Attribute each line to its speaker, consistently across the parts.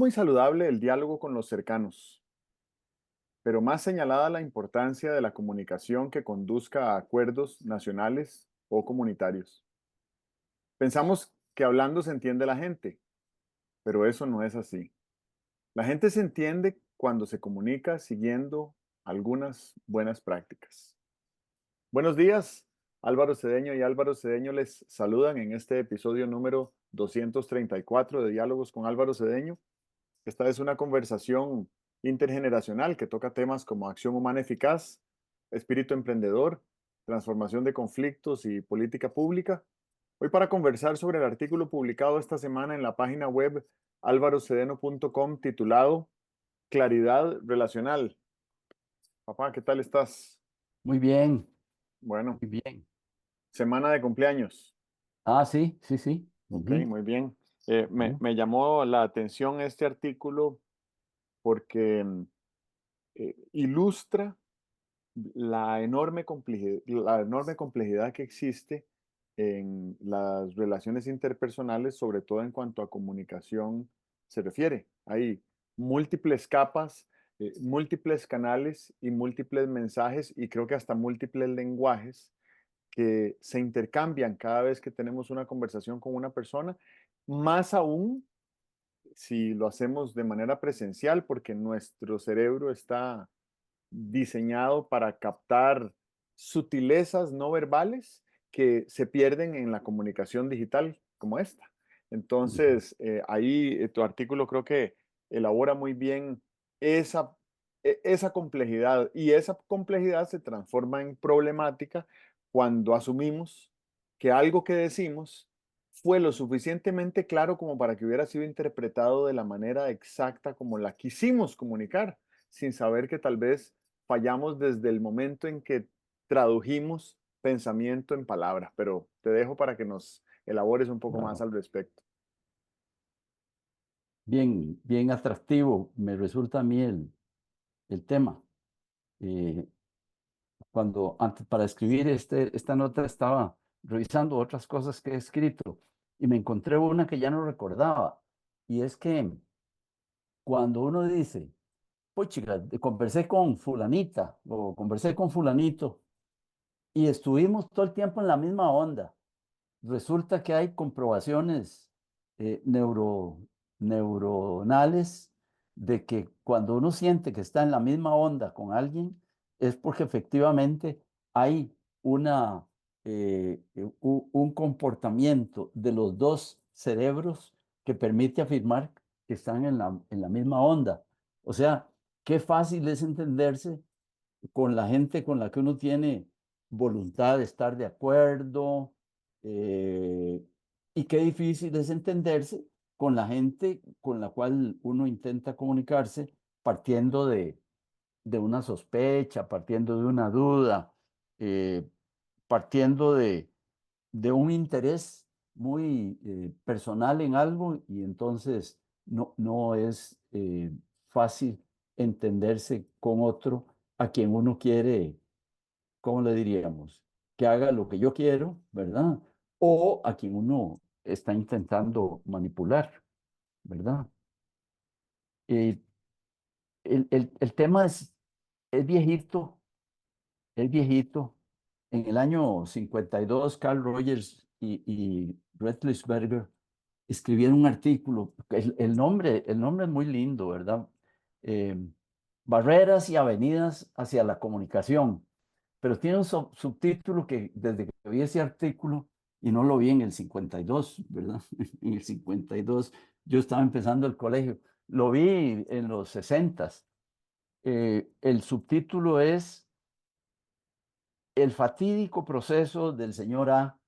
Speaker 1: muy saludable el diálogo con los cercanos, pero más señalada la importancia de la comunicación que conduzca a acuerdos nacionales o comunitarios. Pensamos que hablando se entiende la gente, pero eso no es así. La gente se entiende cuando se comunica siguiendo algunas buenas prácticas. Buenos días, Álvaro Cedeño y Álvaro Cedeño les saludan en este episodio número 234 de Diálogos con Álvaro Cedeño. Esta es una conversación intergeneracional que toca temas como acción humana eficaz, espíritu emprendedor, transformación de conflictos y política pública. Hoy para conversar sobre el artículo publicado esta semana en la página web alvarocedeno.com titulado Claridad Relacional. Papá, ¿qué tal estás?
Speaker 2: Muy bien,
Speaker 1: Bueno,
Speaker 2: muy bien.
Speaker 1: semana de cumpleaños.
Speaker 2: Ah, sí, sí, sí.
Speaker 1: Ok,
Speaker 2: Ujú,
Speaker 1: muy bien. Me,
Speaker 2: ujú.
Speaker 1: me llamó la atención este artículo porque ilustra la enorme complejidad que existe en las relaciones interpersonales, sobre todo en cuanto a comunicación se refiere. Hay múltiples capas, múltiples canales y múltiples mensajes y creo que hasta múltiples lenguajes que se intercambian cada vez que tenemos una conversación con una persona, más aún si lo hacemos de manera presencial, porque nuestro cerebro está diseñado para captar sutilezas no verbales que se pierden en la comunicación digital como esta.
Speaker 2: Ujú.
Speaker 1: Entonces, ahí tu artículo creo que elabora muy bien esa, esa complejidad y esa complejidad se transforma en problemática cuando asumimos que algo que decimos fue lo suficientemente claro como para que hubiera sido interpretado de la manera exacta como la quisimos comunicar, sin saber que tal vez fallamos desde el momento en que tradujimos pensamiento en palabras, pero te dejo para que nos elabores un poco más
Speaker 2: Claro.
Speaker 1: al respecto.
Speaker 2: Bien, bien atractivo me resulta a mí el tema. Eh, antes para escribir esta nota estaba revisando otras cosas que he escrito y me encontré una que ya no recordaba. Y es que cuando uno dice, pues chica, conversé con fulanita o conversé con fulanito y estuvimos todo el tiempo en la misma onda. Resulta que hay comprobaciones neuronales de que cuando uno siente que está en la misma onda con alguien, es porque efectivamente hay un comportamiento de los dos cerebros que permite afirmar que están en la misma onda. O sea, qué fácil es entenderse con la gente con la que uno tiene voluntad de estar de acuerdo, eh, y qué difícil es entenderse con la gente con la cual uno intenta comunicarse partiendo de una sospecha, partiendo de una duda, eh, partiendo de un interés muy personal en algo y entonces no es fácil entenderse con otro a quien uno quiere, ¿cómo le diríamos? Que haga lo que yo quiero, ¿verdad? O a quien uno está intentando manipular, ¿verdad? Eh, el tema es viejito, es viejito. En el año 52, Carl Rogers y Berger escribieron un artículo. El nombre es muy lindo, ¿verdad? Eh, Barreras y avenidas hacia la comunicación. Pero tiene un subtítulo que desde que vi ese artículo, y no lo vi en el 52, ¿verdad? En el 52 yo estaba empezando el colegio. Lo vi en los 60. El subtítulo es El fatídico proceso del señor A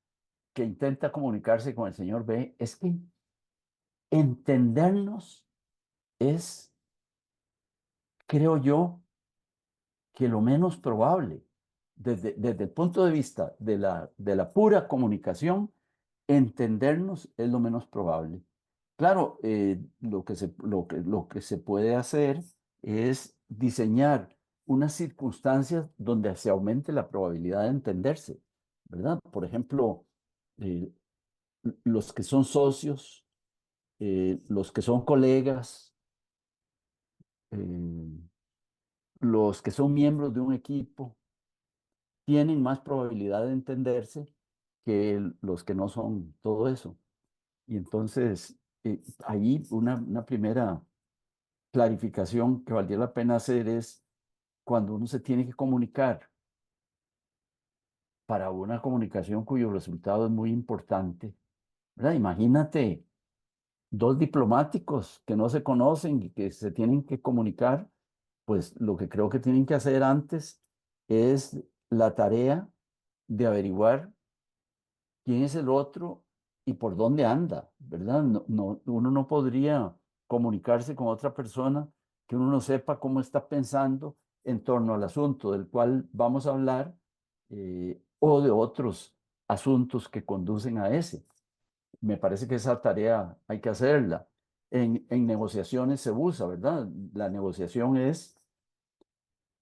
Speaker 2: que intenta comunicarse con el señor B. Es que entendernos es, creo yo, que lo menos probable. Desde el punto de vista de la pura comunicación, entendernos es lo menos probable. Claro, lo que se puede hacer es diseñar unas circunstancias donde se aumente la probabilidad de entenderse, ¿verdad? Por ejemplo, los que son socios, los que son colegas, los que son miembros de un equipo tienen más probabilidad de entenderse que los que no son todo eso. Y entonces, ahí una primera clarificación que valdría la pena hacer es cuando uno se tiene que comunicar para una comunicación cuyo resultado es muy importante, ¿verdad? Imagínate dos diplomáticos que no se conocen y que se tienen que comunicar, pues lo que creo que tienen que hacer antes es la tarea de averiguar quién es el otro y por dónde anda, ¿verdad? Uno no podría comunicarse con otra persona que uno no sepa cómo está pensando en torno al asunto del cual vamos a hablar, o de otros asuntos que conducen a ese. Me parece que esa tarea hay que hacerla. En negociaciones se usa, ¿verdad? La negociación es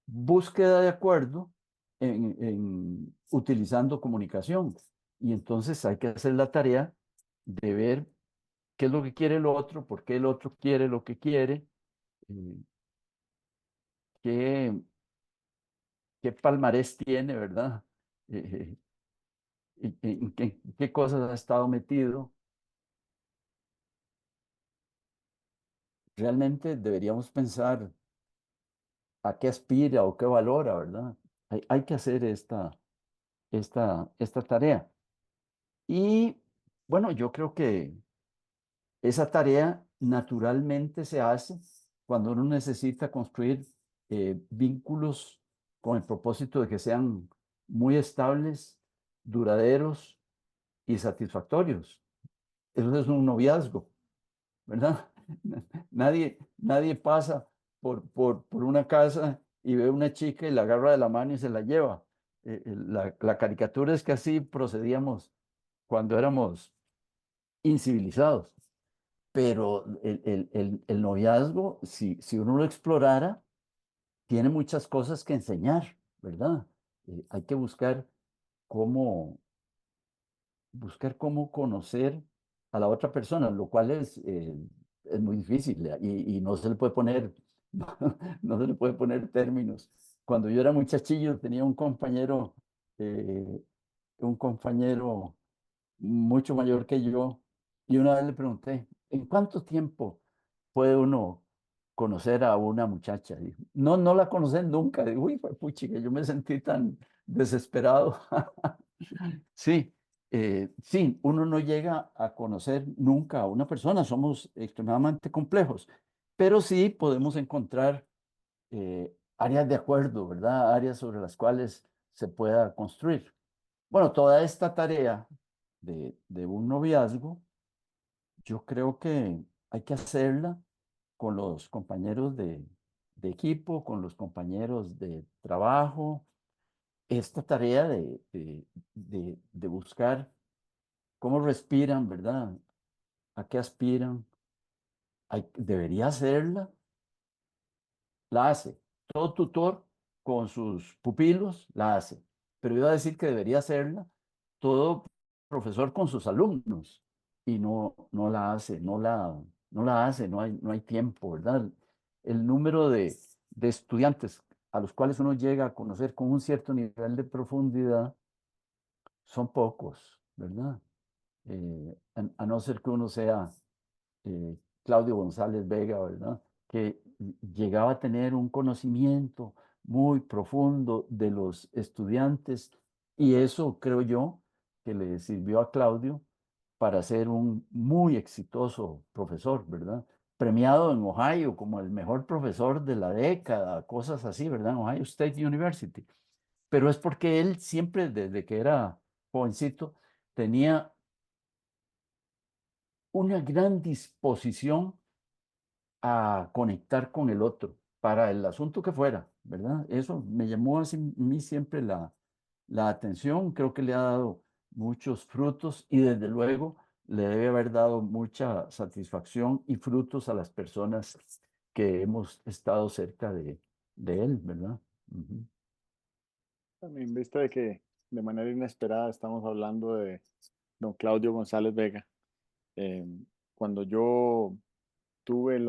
Speaker 2: búsqueda de acuerdo utilizando comunicación. Y entonces hay que hacer la tarea de ver qué es lo que quiere el otro, por qué el otro quiere lo que quiere, eh, qué, qué palmarés tiene, ¿verdad? Eh, en qué cosas ha estado metido. Realmente deberíamos pensar a qué aspira o qué valora, ¿verdad? Hay que hacer esta tarea. Y bueno, yo creo que esa tarea naturalmente se hace cuando uno necesita construir vínculos con el propósito de que sean muy estables, duraderos y satisfactorios. Eso es un noviazgo, ¿verdad? Nadie pasa por una casa y ve a una chica y la agarra de la mano y se la lleva. La caricatura es que así procedíamos cuando éramos incivilizados. Pero el noviazgo, si uno lo explorara, tiene muchas cosas que enseñar, ¿verdad? Hay que cómo, buscar cómo conocer a la otra persona, lo cual es muy difícil, y no se le puede poner, no se le puede poner términos. Cuando yo era muchachillo tenía eh, un compañero mucho mayor que yo, y una vez le pregunté, ¿en cuánto tiempo puede uno conocer a una muchacha? Y dijo, no, no la conocí nunca. Digo, uy, puchica, yo me sentí tan desesperado. Sí, sí, uno no llega a conocer nunca a una persona, somos extremadamente complejos, pero sí podemos encontrar áreas de acuerdo, ¿verdad? Áreas sobre las cuales se pueda construir. Bueno, toda esta tarea de un noviazgo, yo creo que hay que hacerla con los compañeros de equipo, con los compañeros de trabajo, esta tarea de buscar cómo respiran, ¿verdad? ¿A qué aspiran? Debería hacerla, la hace. Todo tutor con sus pupilos la hace. Pero iba a decir que debería hacerla todo profesor con sus alumnos y no la hace, no la hace, no hay tiempo, ¿verdad? El número de estudiantes a los cuales uno llega a conocer con un cierto nivel de profundidad son pocos, ¿verdad? A no ser que uno sea Claudio González Vega, ¿verdad? Que llegaba a tener un conocimiento muy profundo de los estudiantes, y eso creo yo que le sirvió a Claudio para ser un muy exitoso profesor, ¿verdad? Premiado en Ohio como el mejor profesor de la década, cosas así, ¿verdad? En Ohio State University. Pero es porque él siempre, desde que era jovencito, tenía una gran disposición a conectar con el otro para el asunto que fuera, ¿verdad? Eso me llamó a mí siempre la atención, creo que le ha dado muchos frutos y desde luego le debe haber dado mucha satisfacción y frutos a las personas que hemos estado cerca de él, ¿verdad? Ujú.
Speaker 1: También en vista de que de manera inesperada estamos hablando de don Claudio González Vega. Eh, Cuando yo tuve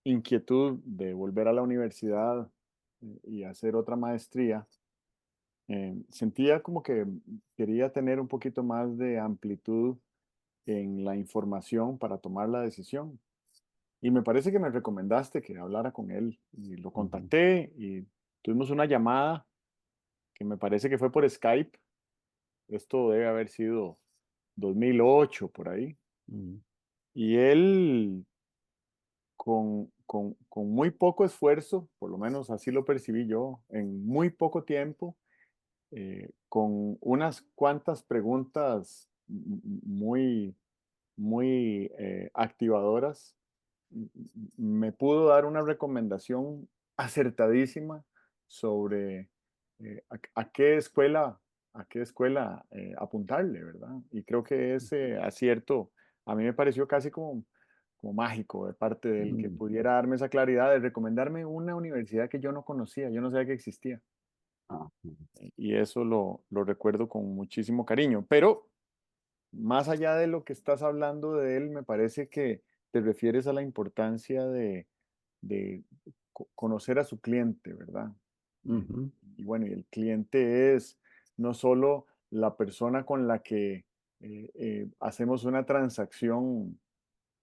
Speaker 1: inquietud de volver a la universidad y hacer otra maestría, sentía como que quería tener un poquito más de amplitud en la información para tomar la decisión. Y me parece que me recomendaste que hablara con él y lo
Speaker 2: Ujú,
Speaker 1: contacté y tuvimos una llamada que me parece que fue por Skype. Esto debe haber sido 2008 por ahí.
Speaker 2: ujú,
Speaker 1: Y él, con muy poco esfuerzo, por lo menos así lo percibí yo, en muy poco tiempo, con unas cuantas preguntas muy activadoras, me pudo dar una recomendación acertadísima sobre a qué escuela apuntarle, ¿verdad? Y creo que ese acierto a mí me pareció casi como mágico de parte de él, que
Speaker 2: ujú.
Speaker 1: pudiera darme esa claridad de recomendarme una universidad que yo no conocía, yo no sabía que existía.
Speaker 2: Ah, ujú,
Speaker 1: Y eso lo recuerdo con muchísimo cariño. Pero más allá de lo que estás hablando de él, me parece que te refieres a la importancia de conocer a su cliente, ¿verdad? Eh,
Speaker 2: ujú,
Speaker 1: y bueno, y el cliente es no solo la persona con la que hacemos una transacción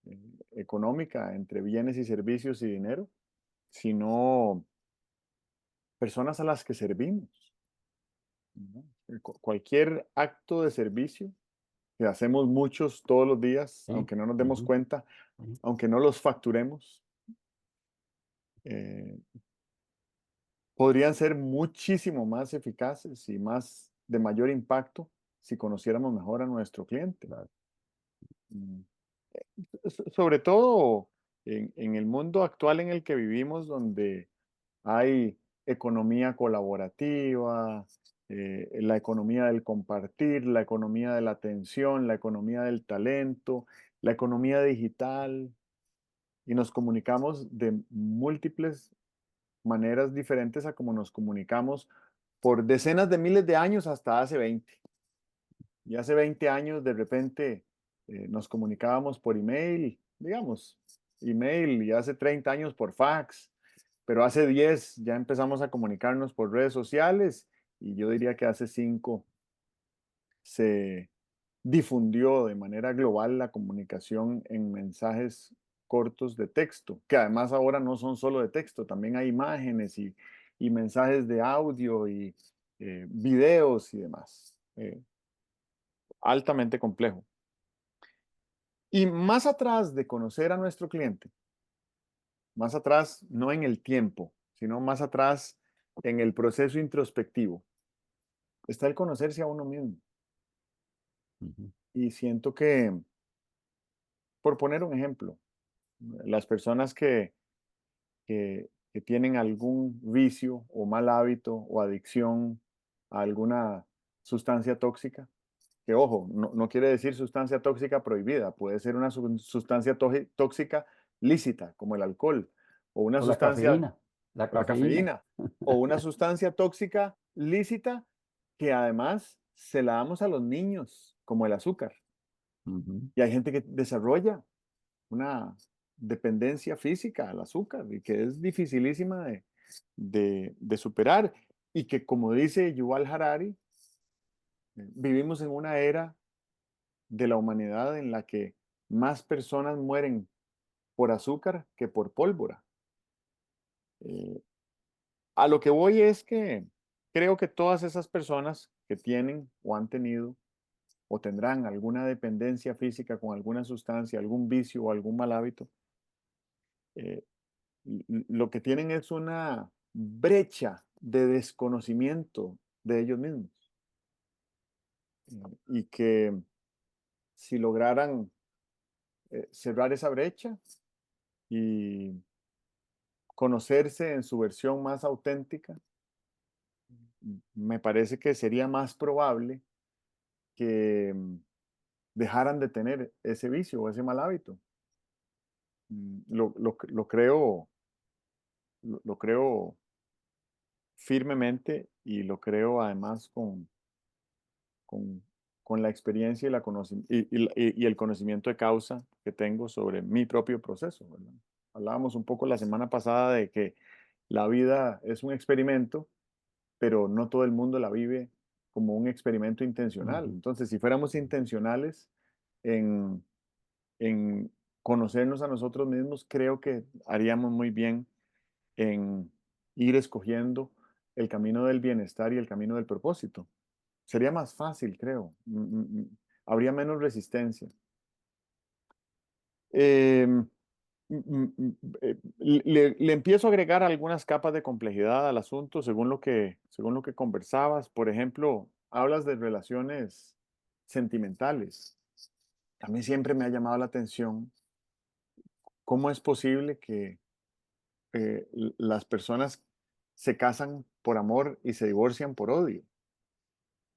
Speaker 1: eh, económica entre bienes y servicios y dinero, sino personas a las que servimos, ¿no? Cualquier acto de servicio que hacemos muchos todos los días,
Speaker 2: sí,
Speaker 1: aunque no nos demos
Speaker 2: ujú,
Speaker 1: cuenta,
Speaker 2: sí,
Speaker 1: aunque no los facturemos, eh, podrían ser muchísimo más eficaces y más de mayor impacto si conociéramos mejor a nuestro cliente.
Speaker 2: claro,
Speaker 1: Mm, Sobre todo en el mundo actual en el que vivimos, donde hay economía colaborativa, la economía del compartir, la economía de la atención, la economía del talento, la economía digital, y nos comunicamos de múltiples maneras diferentes a como nos comunicamos por decenas de miles de años hasta hace 20. Y hace 20 años de repente nos comunicábamos por email, digamos, email, y hace 30 años por fax, pero hace 10 ya empezamos a comunicarnos por redes sociales y yo diría que hace 5 se difundió de manera global la comunicación en mensajes cortos de texto, que además ahora no son solo de texto, también hay imágenes y mensajes de audio y videos y demás. Altamente complejo. Y más atrás de conocer a nuestro cliente, más atrás no en el tiempo, sino más atrás en el proceso introspectivo, está el conocerse a uno mismo.
Speaker 2: ujú,
Speaker 1: Y siento que, por poner un ejemplo, las personas que tienen algún vicio o mal hábito o adicción a alguna sustancia tóxica, que ojo, no quiere decir sustancia tóxica prohibida, puede ser una sustancia tóxica lícita, como el alcohol, o una
Speaker 2: o la
Speaker 1: sustancia,
Speaker 2: cafeína, la
Speaker 1: o la
Speaker 2: cafeína.
Speaker 1: cafeína, o una sustancia tóxica lícita que además se la damos a los niños, como el azúcar.
Speaker 2: Ujú,
Speaker 1: Y hay gente que desarrolla una dependencia física al azúcar y que es dificilísima de superar. Y que, como dice Yuval Harari, vivimos en una era de la humanidad en la que más personas mueren por azúcar que por pólvora. Eh, a lo que voy es que creo que todas esas personas que tienen o han tenido o tendrán alguna dependencia física con alguna sustancia, algún vicio o algún mal hábito, eh, lo que tienen es una brecha de desconocimiento de ellos mismos. Y que si lograran cerrar esa brecha y conocerse en su versión más auténtica, me parece que sería más probable que dejaran de tener ese vicio o ese mal hábito. Lo creo, lo creo firmemente y lo creo además con, con la experiencia y, y el conocimiento de causa que tengo sobre mi propio proceso, ¿verdad? Hablábamos un poco la semana pasada de que la vida es un experimento, pero no todo el mundo la vive como un experimento intencional.
Speaker 2: Ujú,
Speaker 1: Entonces, si fuéramos
Speaker 2: ujú,
Speaker 1: intencionales en, en conocernos a nosotros mismos, creo que haríamos muy bien en ir escogiendo el camino del bienestar y el camino del propósito. Sería más fácil, creo. Habría menos resistencia. Em, le empiezo a agregar algunas capas de complejidad al asunto según lo que conversabas. Por ejemplo, hablas de relaciones sentimentales. A mí siempre me ha llamado la atención cómo es posible que las personas se casan por amor y se divorcian por odio,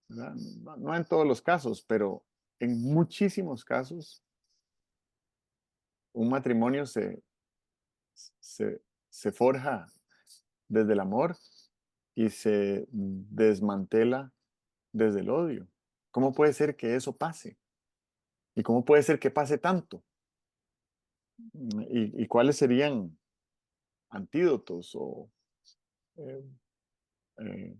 Speaker 1: ¿verdad? No, no en todos los casos, pero en muchísimos casos un matrimonio se, se forja desde el amor y se desmantela desde el odio. ¿Cómo puede ser que eso pase? ¿Y cómo puede ser que pase tanto? ¿Y cuáles serían antídotos o eh, eh,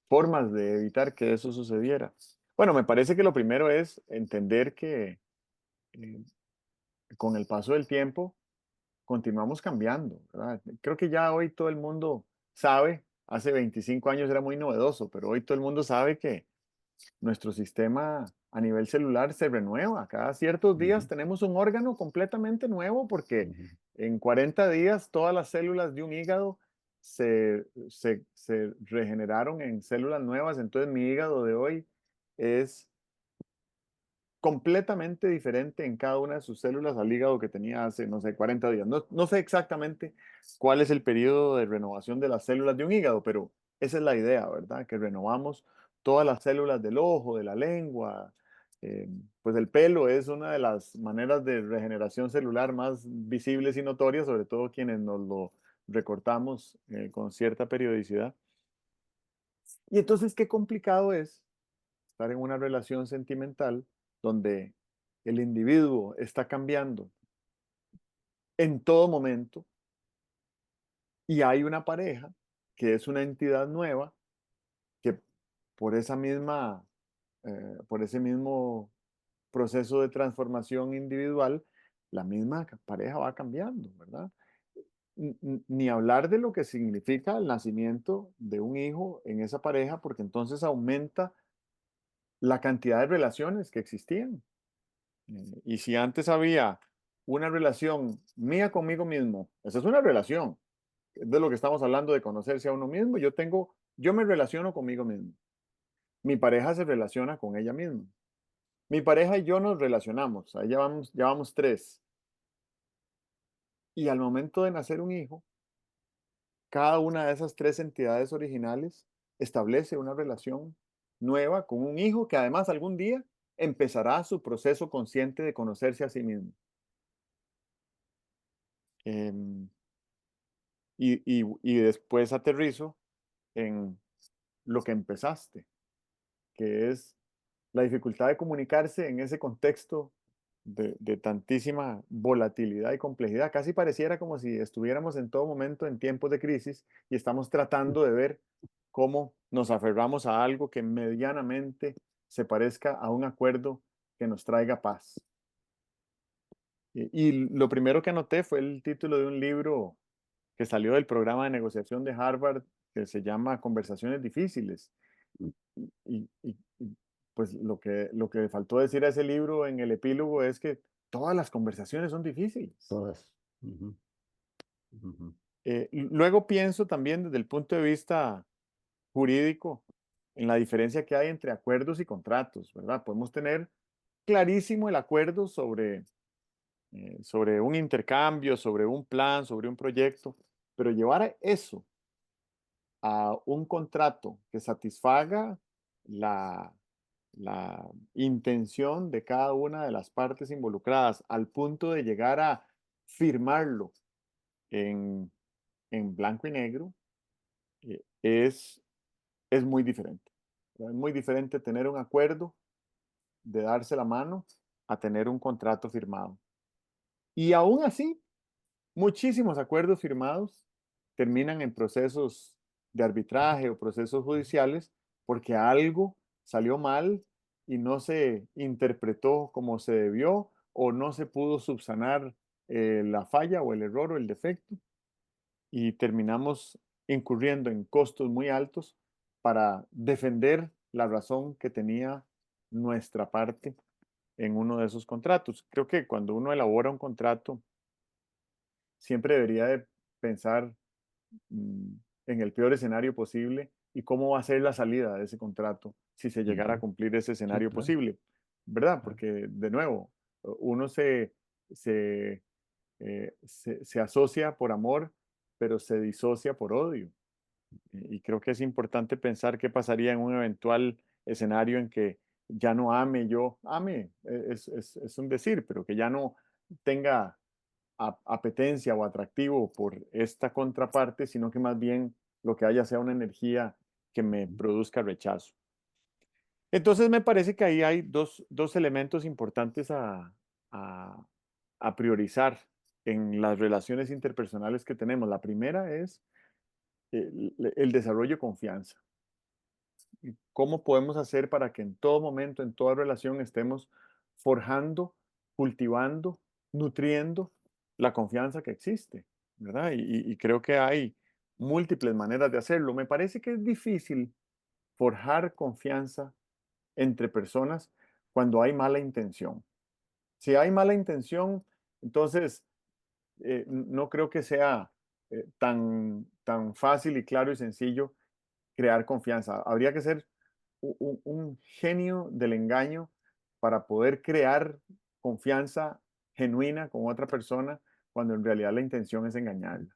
Speaker 1: formas de evitar que eso sucediera? Bueno, me parece que lo primero es entender que eh, con el paso del tiempo continuamos cambiando, ¿verdad? Creo que ya hoy todo el mundo sabe, hace 25 años era muy novedoso, pero hoy todo el mundo sabe que nuestro sistema a nivel celular se renueva. Cada ciertos días
Speaker 2: ujú,
Speaker 1: tenemos un órgano completamente nuevo porque
Speaker 2: ujú.
Speaker 1: en 40 días todas las células de un hígado se regeneraron en células nuevas. Entonces mi hígado de hoy es completamente diferente en cada una de sus células al hígado que tenía hace, no sé, 40 días. No, no sé exactamente cuál es el periodo de renovación de las células de un hígado, pero esa es la idea, ¿verdad? Que renovamos todas las células del ojo, de la lengua. eh, pues el pelo es una de las maneras de regeneración celular más visibles y notorias, sobre todo quienes nos lo recortamos con cierta periodicidad. Y entonces, qué complicado es estar en una relación sentimental donde el individuo está cambiando en todo momento y hay una pareja que es una entidad nueva que por esa misma, por ese mismo proceso de transformación individual, la misma pareja va cambiando, ¿verdad? Ni hablar de lo que significa el nacimiento de un hijo en esa pareja, porque entonces aumenta la cantidad de relaciones que existían. Y si antes había una relación mía conmigo mismo, esa es una relación, es de lo que estamos hablando de conocerse a uno mismo. Yo me relaciono conmigo mismo. Mi pareja se relaciona con ella misma. Mi pareja y yo nos relacionamos, ahí ya vamos tres. Y al momento de nacer un hijo, cada una de esas tres entidades originales establece una relación nueva con un hijo que además algún día empezará su proceso consciente de conocerse a sí mismo. Em, y después aterrizo en lo que empezaste, que es la dificultad de comunicarse en ese contexto de tantísima volatilidad y complejidad. Casi pareciera como si estuviéramos en todo momento en tiempos de crisis y estamos tratando de ver cómo nos aferramos a algo que medianamente se parezca a un acuerdo que nos traiga paz. Y lo primero que anoté fue el título de un libro que salió del programa de negociación de Harvard que se llama Conversaciones Difíciles. Y, pues lo que faltó decir a ese libro en el epílogo es que todas las conversaciones son difíciles.
Speaker 2: Todas. Ujú, ujú.
Speaker 1: Luego pienso también desde el punto de vista jurídico en la diferencia que hay entre acuerdos y contratos, ¿verdad? Podemos tener clarísimo el acuerdo sobre un intercambio, sobre un plan, sobre un proyecto, pero llevar eso a un contrato que satisfaga la, la intención de cada una de las partes involucradas al punto de llegar a firmarlo en, en blanco y negro, es, es muy diferente. Es muy diferente tener un acuerdo de darse la mano a tener un contrato firmado. Y aún así, Muchísimos acuerdos firmados terminan en procesos de arbitraje o procesos judiciales porque algo salió mal y no se interpretó como se debió o no se pudo subsanar la falla o el error o el defecto y terminamos incurriendo en costos muy altos para defender la razón que tenía nuestra parte en uno de esos contratos. Creo que cuando uno elabora un contrato, siempre debería de pensar mm, en el peor escenario posible y cómo va a ser la salida de ese contrato si se llegara a
Speaker 2: Ujú.
Speaker 1: cumplir ese
Speaker 2: Sí,
Speaker 1: escenario
Speaker 2: claro,
Speaker 1: posible, ¿verdad?
Speaker 2: claro.
Speaker 1: Porque, de nuevo, uno se, se asocia por amor, pero se disocia por odio. Y creo que es importante pensar qué pasaría en un eventual escenario en que ya no ame yo, ame, es un decir, pero que ya no tenga apetencia o atractivo por esta contraparte, sino que más bien lo que haya sea una energía que me
Speaker 2: Ujú.
Speaker 1: produzca rechazo. Entonces me parece que ahí hay dos elementos importantes a, a priorizar en las relaciones interpersonales que tenemos. La primera es el desarrollo de confianza. ¿Cómo podemos hacer para que en todo momento, en toda relación, estemos forjando, cultivando, nutriendo la confianza que existe? ¿Verdad? Y creo que hay múltiples maneras de hacerlo. Me parece que es difícil forjar confianza entre personas cuando hay mala intención. Si hay mala intención, entonces no creo que sea tan fácil y claro y sencillo crear confianza. Habría que ser un genio del engaño para poder crear confianza genuina con otra persona cuando en realidad la intención es engañarla.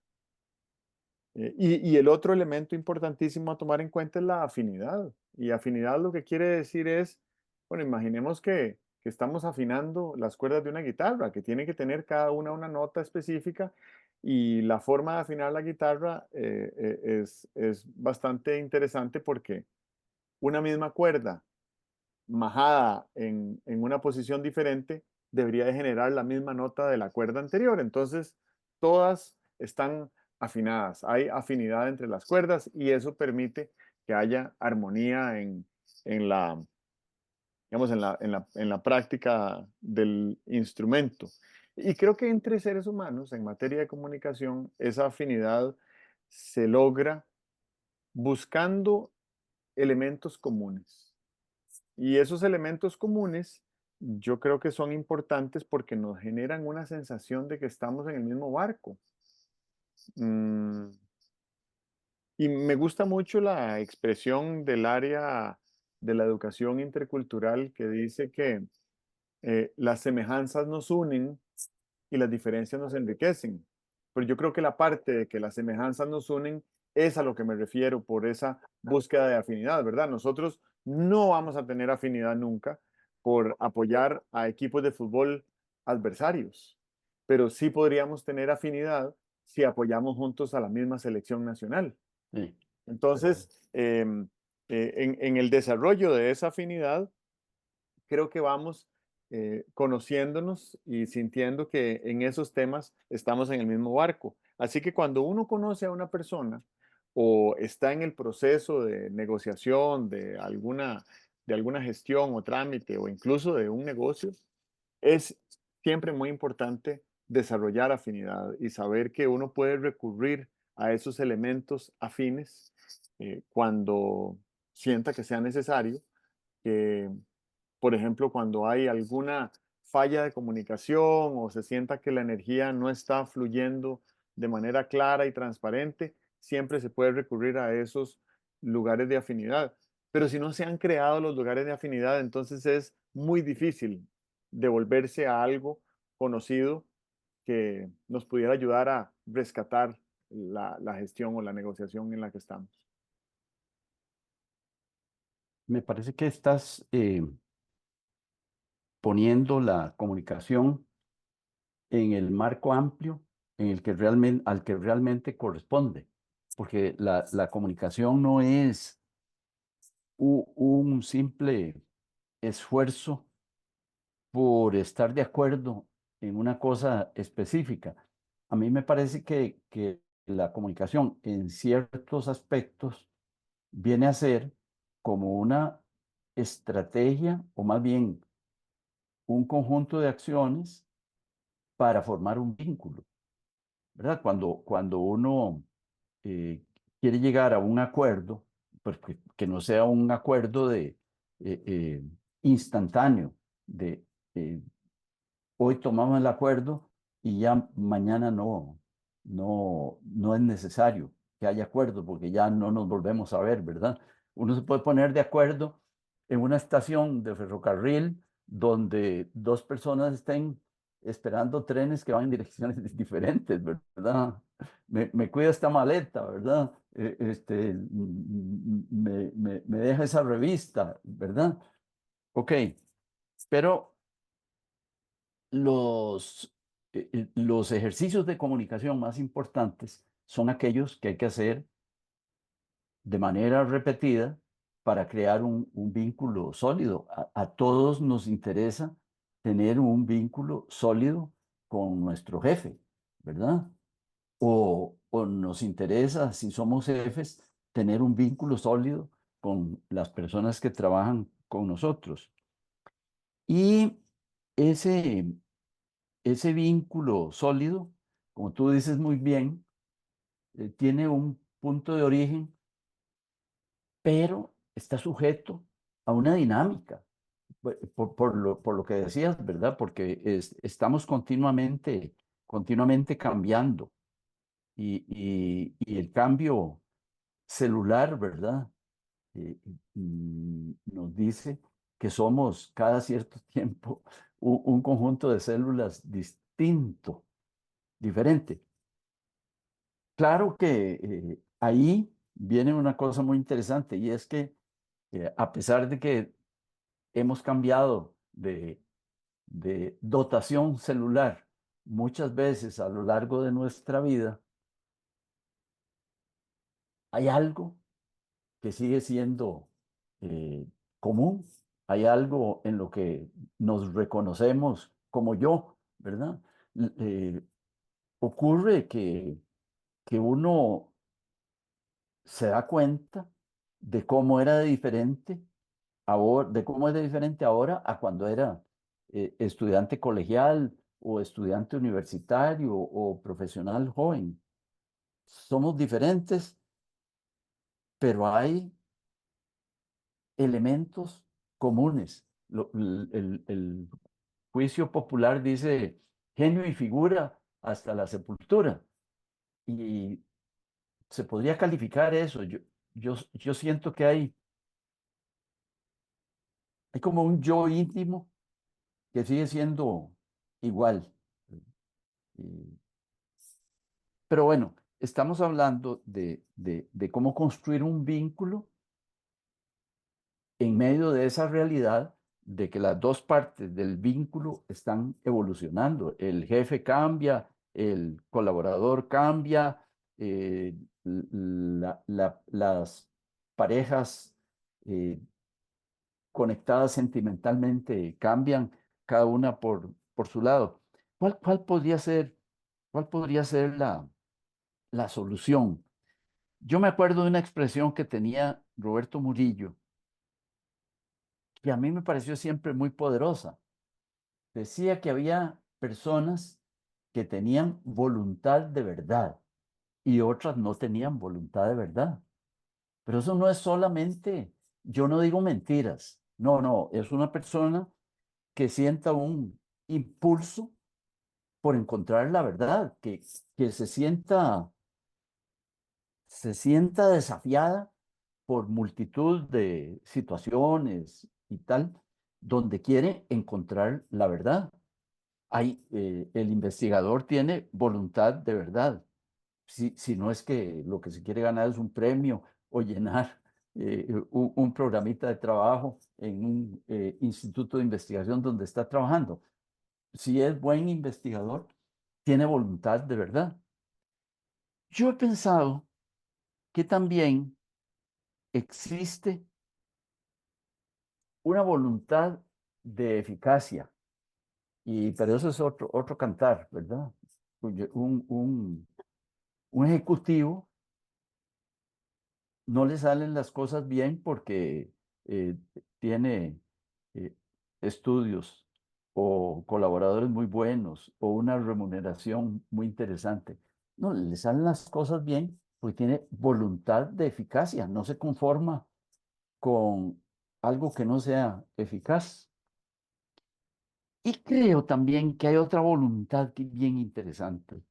Speaker 1: Y el otro elemento importantísimo a tomar en cuenta es la afinidad. Y afinidad lo que quiere decir es, bueno, imaginemos que estamos afinando las cuerdas de una guitarra, que tiene que tener cada una nota específica y la forma de afinar la guitarra es bastante interesante porque una misma cuerda majada en una posición diferente debería de generar la misma nota de la cuerda anterior. Entonces, todas están afinadas. Hay afinidad entre las cuerdas y eso permite que haya armonía en la, digamos, en la práctica del instrumento. Y creo que entre seres humanos, en materia de comunicación, esa afinidad se logra buscando elementos comunes. Y esos elementos comunes yo creo que son importantes porque nos generan una sensación de que estamos en el mismo barco. Mm, y me gusta mucho la expresión del área de la educación intercultural que dice que las semejanzas nos unen y las diferencias nos enriquecen. Pero yo creo que la parte de que las semejanzas nos unen es a lo que me refiero por esa búsqueda de afinidad, ¿verdad? Nosotros no vamos a tener afinidad nunca por apoyar a equipos de fútbol adversarios, pero sí podríamos tener afinidad si apoyamos juntos a la misma selección nacional.
Speaker 2: Sí,
Speaker 1: Entonces, en el desarrollo de esa afinidad, creo que vamos conociéndonos y sintiendo que en esos temas estamos en el mismo barco. Así que cuando uno conoce a una persona o está en el proceso de negociación de alguna gestión o trámite o incluso de un negocio, es siempre muy importante desarrollar afinidad y saber que uno puede recurrir a esos elementos afines cuando sienta que sea necesario, que por ejemplo, cuando hay alguna falla de comunicación o se sienta que la energía no está fluyendo de manera clara y transparente, siempre se puede recurrir a esos lugares de afinidad. Pero si no se han creado los lugares de afinidad, entonces es muy difícil devolverse a algo conocido que nos pudiera ayudar a rescatar la gestión o la negociación en la que estamos.
Speaker 2: me parece que estás poniendo la comunicación en el marco amplio en el que realmente, al que realmente corresponde, porque la comunicación no es un simple esfuerzo por estar de acuerdo en una cosa específica, a mí me parece que la comunicación en ciertos aspectos viene a ser como una estrategia o más bien un conjunto de acciones para formar un vínculo, ¿verdad? Cuando uno eh, quiere llegar a un acuerdo, pues que no sea un acuerdo de instantáneo, de eh, hoy tomamos el acuerdo y ya mañana no es necesario que haya acuerdo porque ya no nos volvemos a ver, ¿verdad? Uno se puede poner de acuerdo en una estación de ferrocarril donde dos personas estén esperando trenes que van en direcciones diferentes, ¿verdad? Me cuida esta maleta, ¿verdad? Me deja esa revista, ¿verdad? Ok, pero los ejercicios de comunicación más importantes son aquellos que hay que hacer de manera repetida para crear un vínculo sólido. A todos nos interesa tener un vínculo sólido con nuestro jefe, ¿verdad? O nos interesa, si somos jefes, tener un vínculo sólido con las personas que trabajan con nosotros. Y ese, ese vínculo sólido, como tú dices muy bien, tiene un punto de origen, pero está sujeto a una dinámica, por lo que decías, ¿verdad? Porque estamos continuamente cambiando y el cambio celular, ¿verdad? Nos dice que somos cada cierto tiempo un conjunto de células distinto, diferente. Claro que ahí viene una cosa muy interesante y es que a pesar de que hemos cambiado de dotación celular muchas veces a lo largo de nuestra vida, hay algo que sigue siendo eh, común, hay algo en lo que nos reconocemos como yo, ¿verdad? Ocurre que uno se da cuenta de cómo era diferente ahora, de cómo es de diferente ahora a cuando era estudiante colegial o estudiante universitario o profesional joven. Somos diferentes, pero hay elementos comunes. El juicio popular dice genio y figura hasta la sepultura. Y se podría calificar eso. Yo siento que hay como un yo íntimo que sigue siendo igual. Y- pero bueno, estamos hablando de cómo construir un vínculo en medio de esa realidad de que las dos partes del vínculo están evolucionando. El jefe cambia, el colaborador cambia, eh, las parejas eh, conectadas sentimentalmente cambian, cada una por su lado. ¿Cuál podría ser, cuál podría ser la solución? Yo me acuerdo de una expresión que tenía Roberto Murillo, que a mí me pareció siempre muy poderosa. Decía que había personas que tenían voluntad de verdad y otras no tenían voluntad de verdad. Pero eso no es solamente, yo no digo mentiras, no, es una persona que sienta un impulso por encontrar la verdad, que se sienta desafiada por multitud de situaciones y tal, donde quiere encontrar la verdad. El investigador tiene voluntad de verdad. Si no es que lo que se quiere ganar es un premio o llenar un programita de trabajo en un instituto de investigación donde está trabajando. Si es buen investigador, tiene voluntad de verdad. Yo he pensado que también existe una voluntad de eficacia, pero eso es otro cantar, ¿verdad? un ejecutivo no le salen las cosas bien porque eh, tiene eh, estudios o colaboradores muy buenos o una remuneración muy interesante. No, le salen las cosas bien porque tiene voluntad de eficacia, no se conforma con algo que no sea eficaz. Y creo también que hay otra voluntad que es bien interesante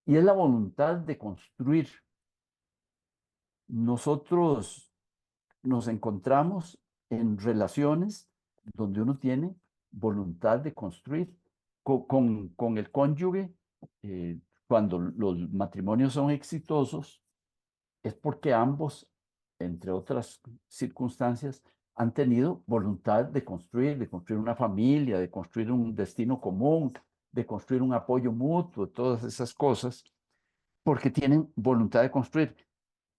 Speaker 2: y es la voluntad de construir. Nosotros nos encontramos en relaciones donde uno tiene voluntad de construir con el cónyuge. Cuando los matrimonios son exitosos, es porque ambos, entre otras circunstancias, han tenido voluntad de construir una familia, de construir un destino común, de construir un apoyo mutuo, todas esas cosas, porque tienen voluntad de construir.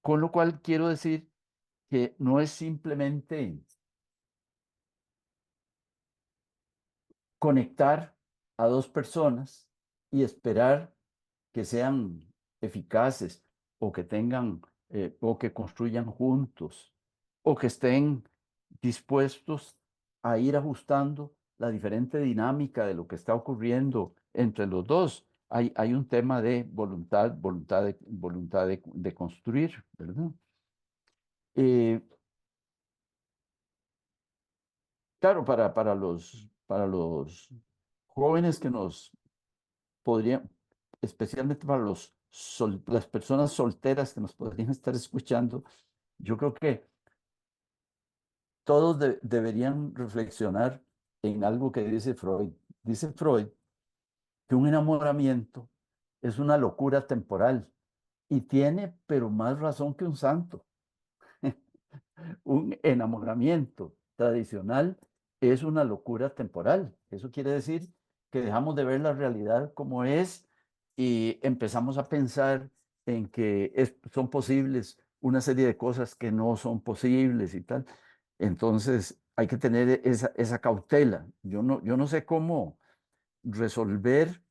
Speaker 2: Con lo cual quiero decir que no es simplemente conectar a dos personas y esperar que sean eficaces o que tengan o que construyan juntos o que estén dispuestos a ir ajustando la diferente dinámica de lo que está ocurriendo entre los dos. Hay un tema de voluntad de construir, ¿verdad? Eh, claro, para los jóvenes que nos podrían, especialmente para las personas solteras que nos podrían estar escuchando, yo creo que todos deberían reflexionar en algo que dice Freud. Dice Freud que un enamoramiento es una locura temporal y tiene, pero más razón que un santo. Un enamoramiento tradicional es una locura temporal. Eso quiere decir que dejamos de ver la realidad como es y empezamos a pensar en que son posibles una serie de cosas que no son posibles y tal. Entonces hay que tener esa cautela. Yo no sé cómo resolver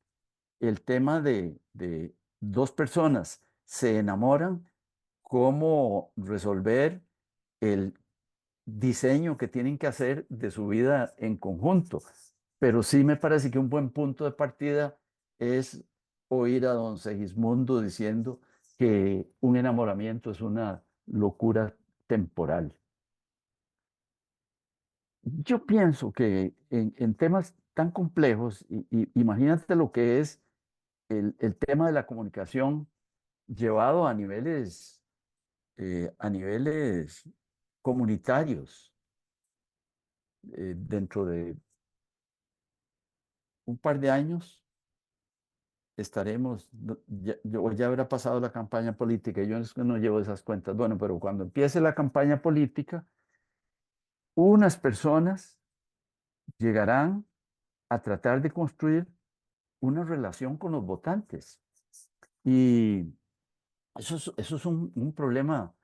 Speaker 2: el tema de dos personas se enamoran, cómo resolver el diseño que tienen que hacer de su vida en conjunto. Pero sí me parece que un buen punto de partida es oír a don Segismundo diciendo que un enamoramiento es una locura temporal. Yo pienso que en temas tan complejos, imagínate lo que es el tema de la comunicación llevado a niveles comunitarios. Dentro de un par de años estaremos, ya habrá pasado la campaña política, yo no llevo esas cuentas, bueno, pero cuando empiece la campaña política, unas personas llegarán a tratar de construir una relación con los votantes. Y eso es un problema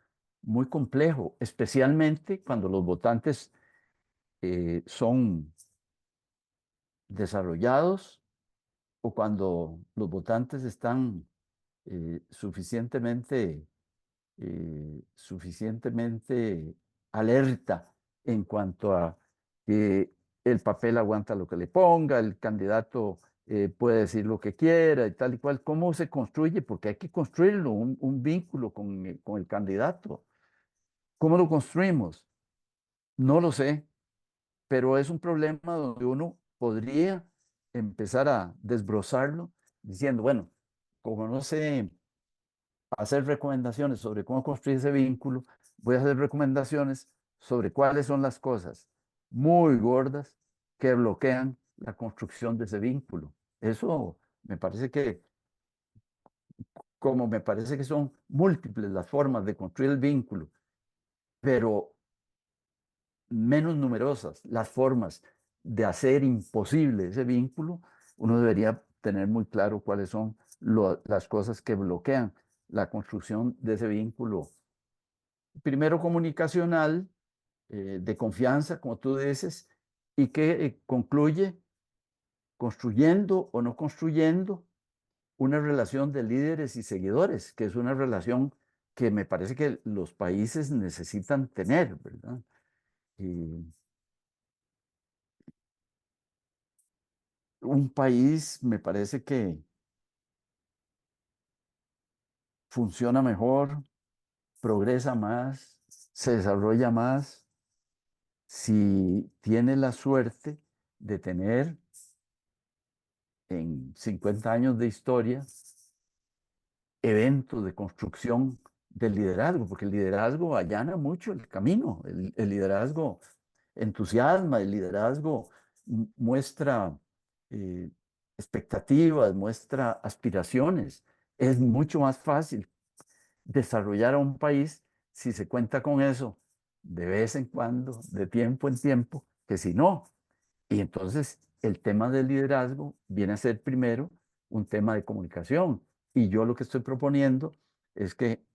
Speaker 2: muy complejo, especialmente cuando los votantes son desarrollados o cuando los votantes están suficientemente alerta en cuanto a que el papel aguanta lo que le ponga, el candidato puede decir lo que quiera y tal y cual. ¿Cómo se construye? Porque hay que construirlo, un vínculo con el candidato. ¿Cómo lo construimos? No lo sé, pero es un problema donde uno podría empezar a desbrozarlo diciendo, bueno, como no sé hacer recomendaciones sobre cómo construir ese vínculo, voy a hacer recomendaciones sobre cuáles son las cosas muy gordas que bloquean la construcción de ese vínculo. Eso me parece que, como me parece que son múltiples las formas de construir el vínculo, pero menos numerosas las formas de hacer imposible ese vínculo, uno debería tener muy claro cuáles son las cosas que bloquean la construcción de ese vínculo. Primero comunicacional, de confianza, como tú dices, y que concluye construyendo o no construyendo una relación de líderes y seguidores, que es una relación que me parece que los países necesitan tener, ¿verdad? Y un país me parece que funciona mejor, progresa más, se desarrolla más si tiene la suerte de tener en 50 años de historia eventos de construcción del liderazgo, porque el liderazgo allana mucho el camino, el liderazgo entusiasma, el liderazgo muestra eh, expectativas, muestra aspiraciones. Es mucho más fácil desarrollar a un país si se cuenta con eso de vez en cuando, de tiempo en tiempo, que si no. Y entonces el tema del liderazgo viene a ser primero un tema de comunicación. Y yo lo que estoy proponiendo es que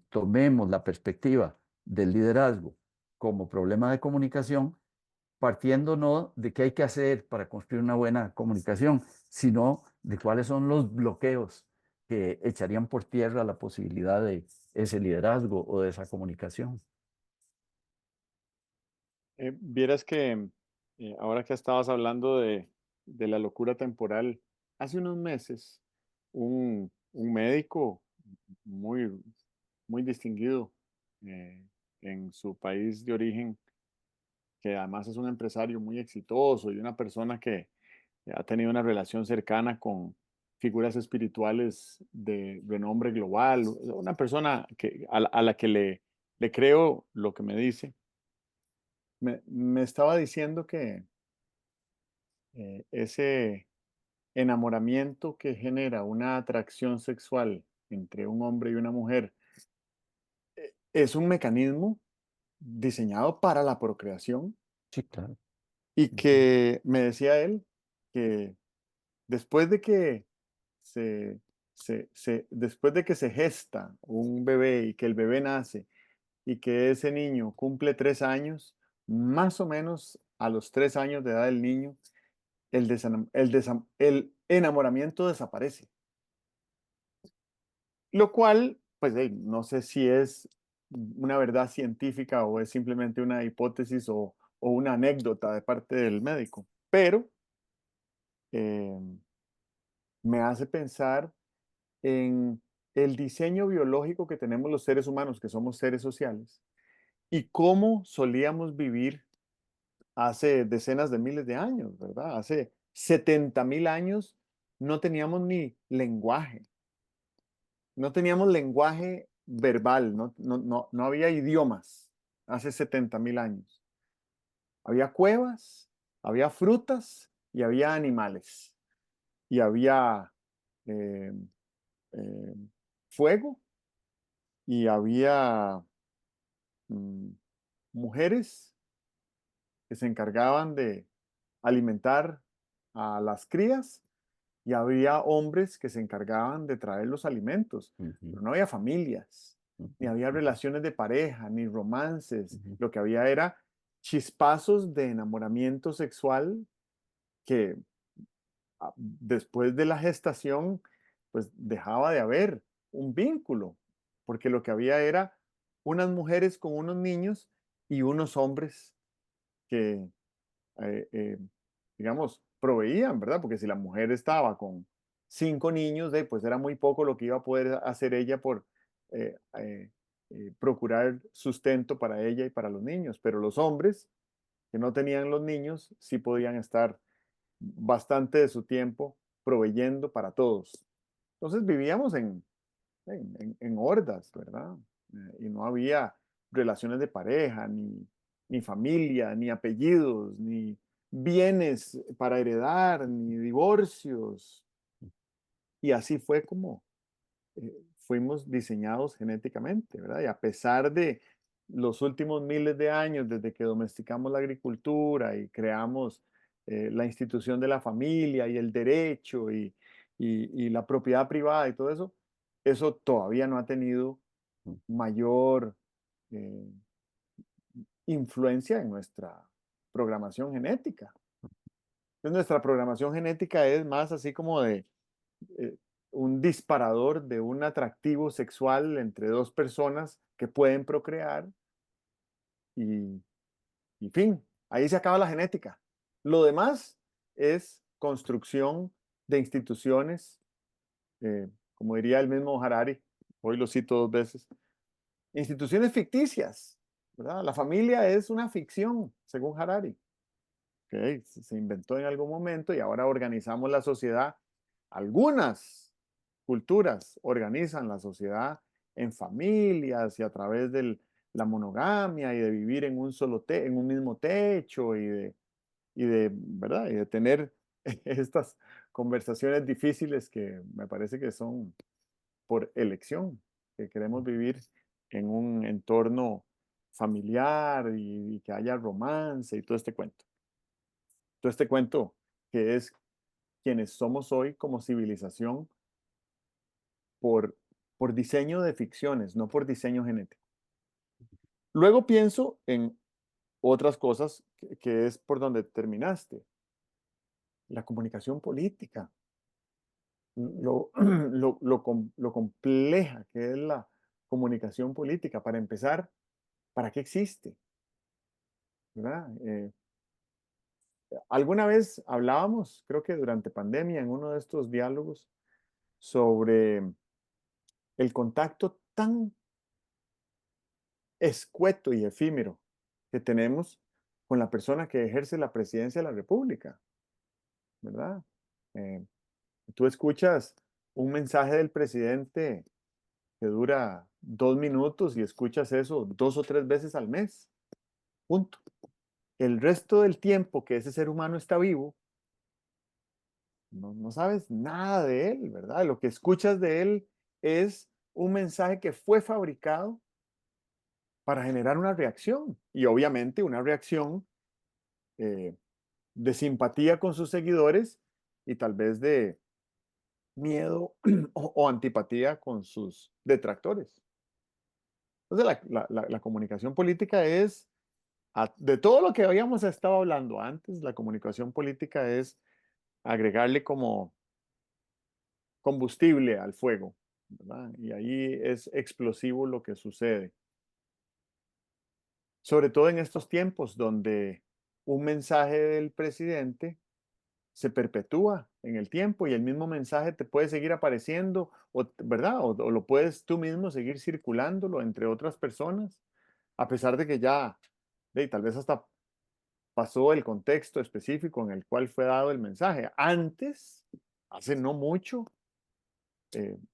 Speaker 2: tomemos la perspectiva del liderazgo como problema de comunicación, partiendo no de qué hay que hacer para construir una buena comunicación, sino de cuáles son los bloqueos que echarían por tierra la posibilidad de ese liderazgo o de esa comunicación.
Speaker 1: Vieras que ahora que estabas hablando de la locura temporal, hace unos meses un médico muy, muy distinguido eh, en su país de origen, que además es un empresario muy exitoso y una persona que ha tenido una relación cercana con figuras espirituales de renombre global, una persona a la que le creo lo que me dice, me estaba diciendo que ese enamoramiento que genera una atracción sexual entre un hombre y una mujer es un mecanismo diseñado para la procreación
Speaker 2: Sí, claro.
Speaker 1: y
Speaker 2: Ujú,
Speaker 1: que me decía él que después de que se, después de que se gesta un bebé y que el bebé nace y que ese niño cumple 3 años, más o menos a los 3 años de edad del niño, el enamoramiento desaparece. Lo cual, pues no sé si es una verdad científica o es simplemente una hipótesis o una anécdota de parte del médico, pero eh, me hace pensar en el diseño biológico que tenemos los seres humanos, que somos seres sociales, y cómo solíamos vivir hace decenas de miles de años, ¿verdad? Hace 70.000 años no teníamos ni lenguaje, no teníamos lenguaje verbal, no había idiomas hace 70.000 años. Había cuevas, había frutas y había animales. Y había eh, eh, fuego y había mm, mujeres que se encargaban de alimentar a las crías y había hombres que se encargaban de traer los alimentos,
Speaker 2: ujú,
Speaker 1: pero no había familias, ni
Speaker 2: ujú,
Speaker 1: había
Speaker 2: ujú,
Speaker 1: relaciones de pareja, ni romances.
Speaker 2: ujú,
Speaker 1: Lo que había era chispazos de enamoramiento sexual que después de la gestación, pues dejaba de haber un vínculo, porque lo que había era unas mujeres con unos niños y unos hombres que digamos, proveían, ¿verdad? Porque si la mujer estaba con 5 niños, pues era muy poco lo que iba a poder hacer ella por eh, eh, procurar sustento para ella y para los niños. Pero los hombres que no tenían los niños sí podían estar bastante de su tiempo proveyendo para todos. Entonces vivíamos en hordas, ¿verdad? Y no había relaciones de pareja, ni familia, ni apellidos, ni bienes para heredar, ni divorcios. Y así fue como fuimos diseñados genéticamente, ¿verdad? Y a pesar de los últimos miles de años, desde que domesticamos la agricultura y creamos la institución de la familia y el derecho y la propiedad privada y todo eso, eso todavía no ha tenido mayor eh, influencia en nuestra programación genética. Entonces, nuestra programación genética es más así como de un disparador de un atractivo sexual entre dos personas que pueden procrear y, y fin, ahí se acaba la genética. Lo demás es construcción de instituciones, como diría el mismo Harari, hoy lo cito dos veces, instituciones ficticias, ¿verdad? La familia es una ficción, según Harari. Okay, se inventó en algún momento y ahora organizamos la sociedad. Algunas culturas organizan la sociedad en familias y a través de la monogamia y de vivir en en un mismo techo ¿verdad? Y de tener estas conversaciones difíciles que me parece que son por elección, que queremos vivir en un entorno familiar y que haya romance y todo este cuento. Todo este cuento que es quienes somos hoy como civilización por, por diseño de ficciones, no por diseño genético. Luego pienso en otras cosas que es por donde terminaste. La comunicación política, lo compleja que es la comunicación política. Para empezar, ¿para qué existe? ¿Verdad? Alguna vez hablábamos, creo que durante pandemia, en uno de estos diálogos, sobre el contacto tan escueto y efímero que tenemos con la persona que ejerce la presidencia de la República, ¿verdad? Eh, Tú escuchas un mensaje del presidente que dura 2 minutos y escuchas eso 2 o 3 veces al mes, punto. El resto del tiempo que ese ser humano está vivo, no sabes nada de él, ¿verdad? Lo que escuchas de él es un mensaje que fue fabricado para generar una reacción y obviamente una reacción eh, de simpatía con sus seguidores y tal vez de miedo o antipatía con sus detractores. Entonces, la comunicación política es, de todo lo que habíamos estado hablando antes, la comunicación política es agregarle como combustible al fuego, ¿verdad? Y ahí es explosivo lo que sucede. Sobre todo en estos tiempos donde un mensaje del presidente se perpetúa en el tiempo y el mismo mensaje te puede seguir apareciendo, ¿verdad? O lo puedes tú mismo seguir circulándolo entre otras personas, a pesar de que ya, tal vez hasta pasó el contexto específico en el cual fue dado el mensaje. Antes, hace no mucho,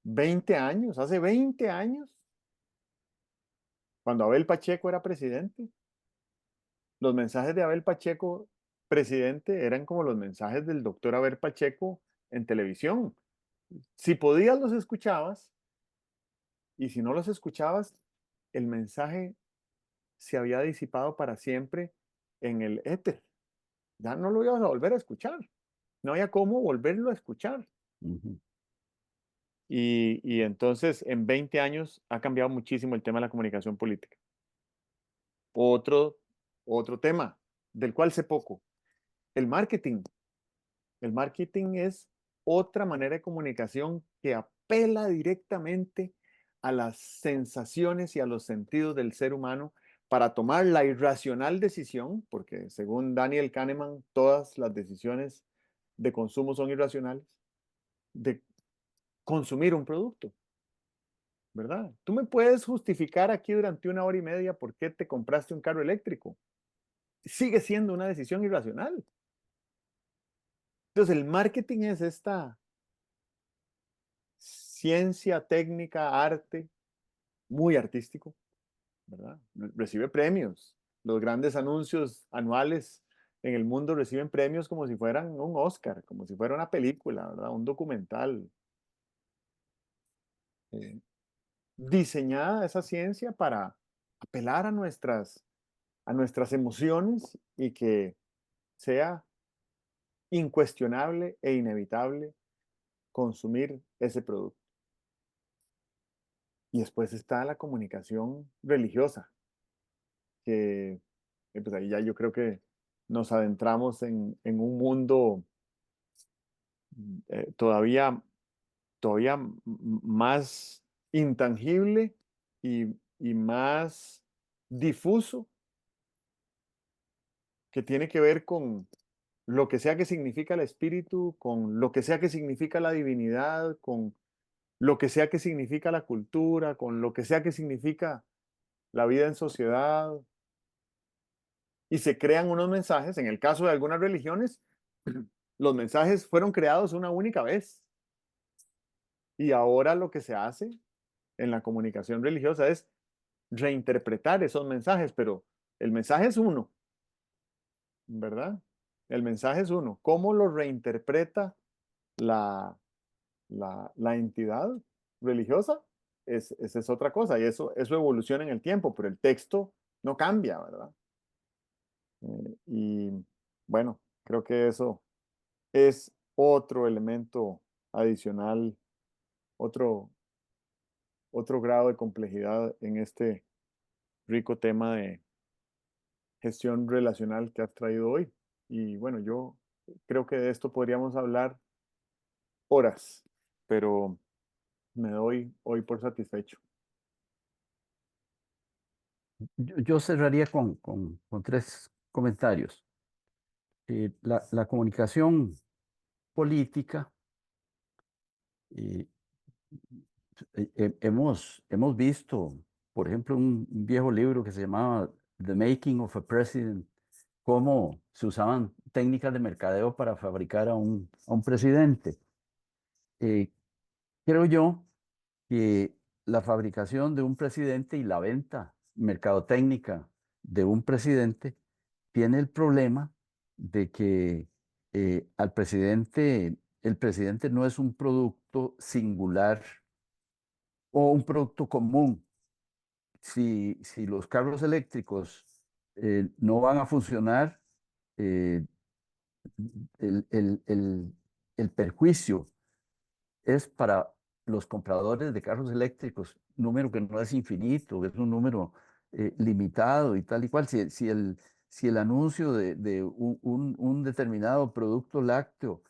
Speaker 1: 20 años, hace 20 años, cuando Abel Pacheco era presidente, los mensajes de Abel Pacheco, presidente, eran como los mensajes del doctor Abel Pacheco en televisión. Si podías, los escuchabas, y si no los escuchabas, el mensaje se había disipado para siempre en el éter. Ya no lo ibas a volver a escuchar. No había cómo volverlo a escuchar.
Speaker 2: Ujú.
Speaker 1: Y entonces, en 20 años ha cambiado muchísimo el tema de la comunicación política. Otro, otro tema del cual sé poco, el marketing. El marketing es otra manera de comunicación que apela directamente a las sensaciones y a los sentidos del ser humano para tomar la irracional decisión, porque según Daniel Kahneman, todas las decisiones de consumo son irracionales, de consumir un producto, ¿verdad? Tú me puedes justificar aquí durante 1 hora y media por qué te compraste un carro eléctrico. Sigue siendo una decisión irracional. Entonces, el marketing es esta ciencia, técnica, arte, muy artístico, ¿verdad? Recibe premios. Los grandes anuncios anuales en el mundo reciben premios como si fueran un Oscar, como si fuera una película, ¿verdad? Un documental. Eh, Diseñada esa ciencia para apelar a nuestras emociones y que sea incuestionable e inevitable consumir ese producto. Y después está la comunicación religiosa, que pues ahí ya yo creo que nos adentramos en un mundo todavía, todavía más intangible y más difuso, que tiene que ver con lo que sea que significa el espíritu, con lo que sea que significa la divinidad, con lo que sea que significa la cultura, con lo que sea que significa la vida en sociedad. Y se crean unos mensajes, en el caso de algunas religiones, los mensajes fueron creados una única vez. Y ahora lo que se hace en la comunicación religiosa es reinterpretar esos mensajes, pero el mensaje es uno, ¿verdad? El mensaje es uno. ¿Cómo lo reinterpreta la, la entidad religiosa? Esa es otra cosa y eso evoluciona en el tiempo, pero el texto no cambia, ¿verdad? Y bueno, creo que eso es otro elemento adicional, otro, otro grado de complejidad en este rico tema de gestión relacional que has traído hoy. Y bueno, yo creo que de esto podríamos hablar horas, pero me doy hoy por satisfecho.
Speaker 2: Yo cerraría con tres comentarios. La comunicación política, eh, hemos visto, por ejemplo, un viejo libro que se llamaba The Making of a President, cómo se usaban técnicas de mercadeo para fabricar a un presidente. Eh, Creo yo que la fabricación de un presidente y la venta mercadotécnica de un presidente tiene el problema de que al presidente, el presidente no es un producto singular o un producto común. Si los carros eléctricos no van a funcionar, eh, el, el- el- el perjuicio es para los compradores de carros eléctricos, número que no es infinito, es un número limitado y tal y cual. Si el anuncio de un determinado producto lácteo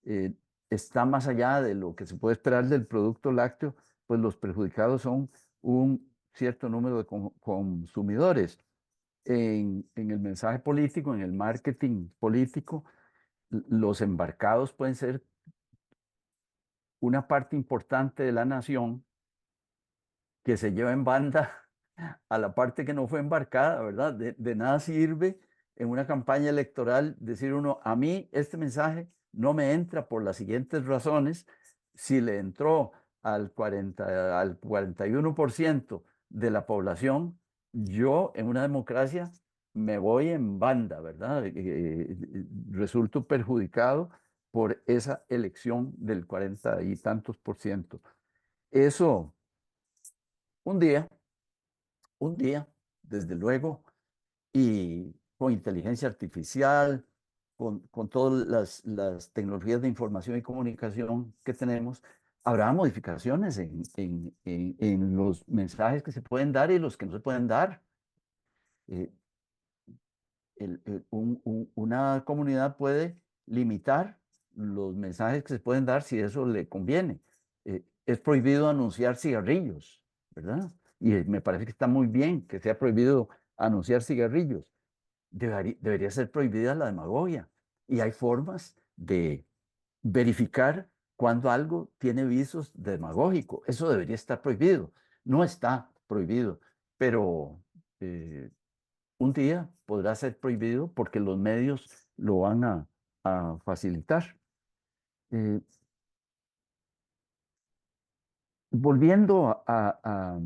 Speaker 2: eh, está más allá de lo que se puede esperar del producto lácteo, pues los perjudicados son un cierto número de consumidores. En el mensaje político, en el marketing político, los embarcados pueden ser una parte importante de la nación que se lleva en banda a la parte que no fue embarcada, ¿verdad? De nada sirve en una campaña electoral decir uno, a mí este mensaje no me entra por las siguientes razones. Si le entró al 41% de la población, yo en una democracia me voy en banda, ¿verdad? Resulto perjudicado por esa elección del 40 y tantos por ciento. Eso, un día, un día, desde luego, y con inteligencia artificial, con todas las tecnologías de información y comunicación que tenemos, habrá modificaciones en los mensajes que se pueden dar y los que no se pueden dar. Eh, una comunidad puede limitar los mensajes que se pueden dar si eso le conviene. Es prohibido anunciar cigarrillos, ¿verdad? Y me parece que está muy bien que sea prohibido anunciar cigarrillos. Debería ser prohibida la demagogia. Y hay formas de verificar cuando algo tiene visos de demagógico. Eso debería estar prohibido. No está prohibido, pero un día podrá ser prohibido porque los medios lo van a facilitar. Eh, Volviendo a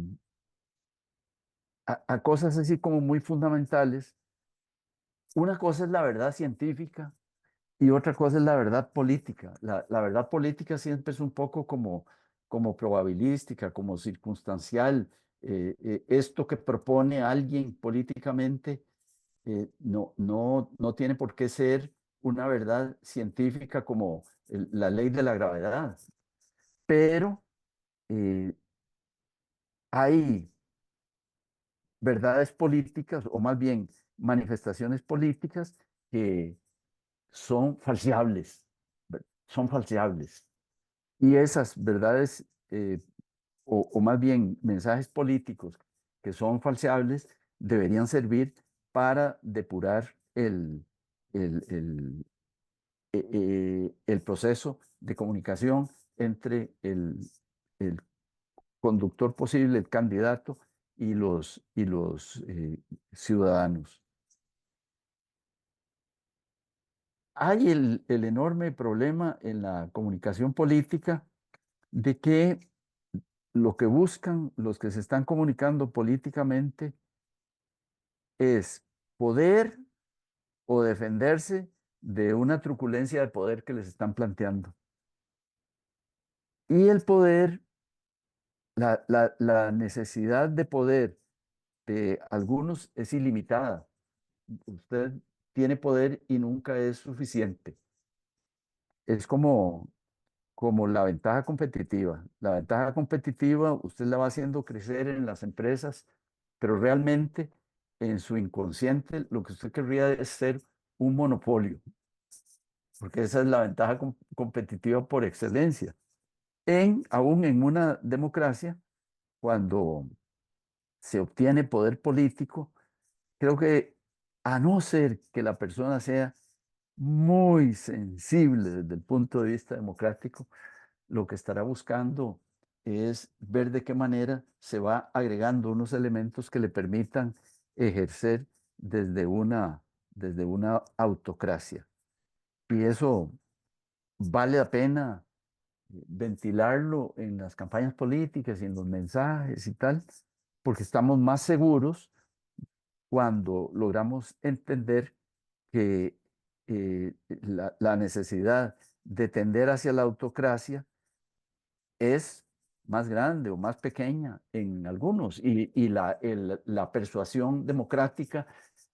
Speaker 2: cosas así como muy fundamentales, una cosa es la verdad científica y otra cosa es la verdad política. La verdad política siempre es un poco como probabilística, como circunstancial. Esto que propone alguien políticamente no tiene por qué ser una verdad científica como la ley de la gravedad, pero eh, hay verdades políticas, o más bien manifestaciones políticas que son falseables, son falseables. Y esas verdades, o más bien mensajes políticos que son falseables, deberían servir para depurar el, el, el proceso de comunicación entre el conductor posible, el candidato, y los ciudadanos. Hay el enorme problema en la comunicación política de que lo que buscan los que se están comunicando políticamente es poder o defenderse de una truculencia de poder que les están planteando. Y el poder, la necesidad de poder de algunos es ilimitada. Usted tiene poder y nunca es suficiente. Es como la ventaja competitiva. La ventaja competitiva usted la va haciendo crecer en las empresas, pero realmente en su inconsciente lo que usted querría es ser un monopolio, porque esa es la ventaja competitiva por excelencia. Aún en una democracia, cuando se obtiene poder político, creo que a no ser que la persona sea muy sensible desde el punto de vista democrático, lo que estará buscando es ver de qué manera se va agregando unos elementos que le permitan ejercer desde una autocracia. Y eso vale la pena ventilarlo en las campañas políticas y en los mensajes y tal, porque estamos más seguros cuando logramos entender que la necesidad de tender hacia la autocracia es más grande o más pequeña en algunos y la persuasión democrática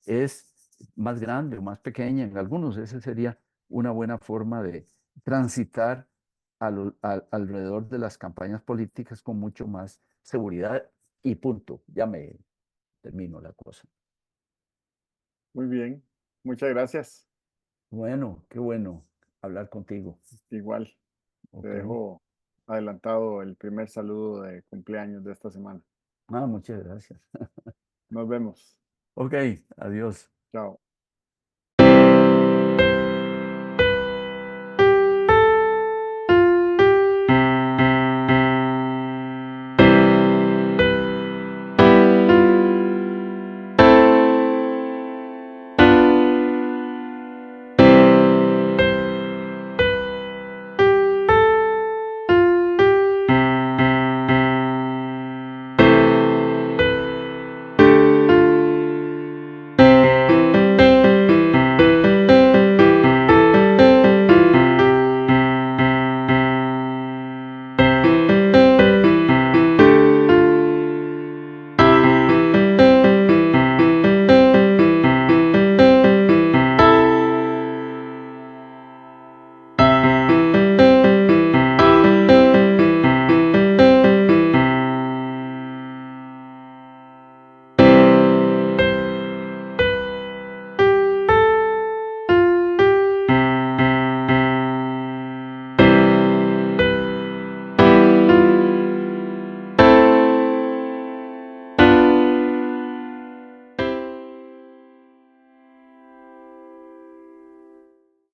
Speaker 2: es más grande o más pequeña en algunos. Esa sería una buena forma de transitar alrededor de las campañas políticas con mucho más seguridad y punto. Ya me termino la cosa.
Speaker 1: Muy bien, muchas gracias.
Speaker 2: Bueno, qué bueno hablar contigo.
Speaker 1: Igual, te
Speaker 2: Ok.
Speaker 1: dejo adelantado el primer saludo de cumpleaños de esta semana.
Speaker 2: Muchas gracias.
Speaker 1: Nos vemos.
Speaker 2: Ok, adiós.
Speaker 1: Chao.